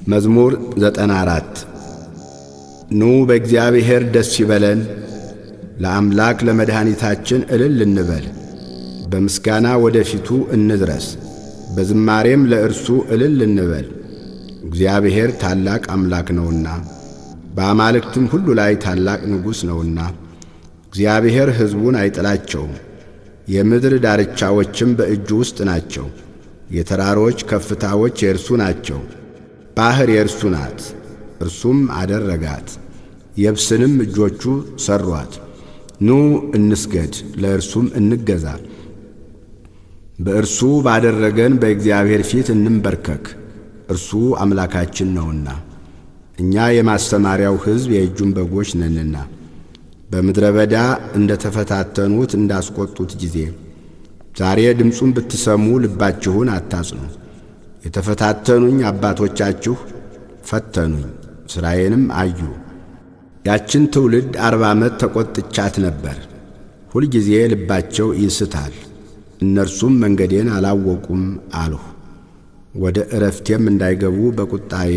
መዝሙር 94 ኑ በእግዚአብሔር ደስ ይበለን፣ ለአምላክ ለመድኃኒታችን እልል እንበል። በምስጋና ወደ ፊቱ እንድረስ፣ በዝማሬም ለእርሱ እልል እንበል። እግዚአብሔር ታላቅ አምላክ ነውና፣ በአማልክትም ሁሉ ላይ ታላቅ ንጉሥ ነውና። እግዚአብሔር ሕዝቡን አይጥላቸውም፣ የምድር ዳርቻዎችም በእጁ ውስጥ ናቸው። የተራሮች ከፍታዎች የእርሱ ናቸው። ባሕር የእርሱ ናት፣ እርሱም አደረጋት። የብስንም እጆቹ ሠሯት። ኑ እንስገድ፣ ለእርሱም እንገዛ። በእርሱ ባደረገን በእግዚአብሔር ፊት እንንበርከክ፣ እርሱ አምላካችን ነውና። እኛ የማሰማሪያው ሕዝብ የእጁም በጎች ነንና። በምድረ በዳ እንደ ተፈታተኑት እንዳስቈጡት ጊዜ ዛሬ ድምፁን ብትሰሙ ልባችሁን አታጽኑ። የተፈታተኑኝ አባቶቻችሁ ፈተኑኝ፣ ሥራዬንም አዩ። ያችን ትውልድ 40 ዓመት ተቈጥቻት ነበር። ሁልጊዜ ልባቸው ይስታል፣ እነርሱም መንገዴን አላወቁም አልሁ። ወደ ዕረፍቴም እንዳይገቡ በቁጣዬ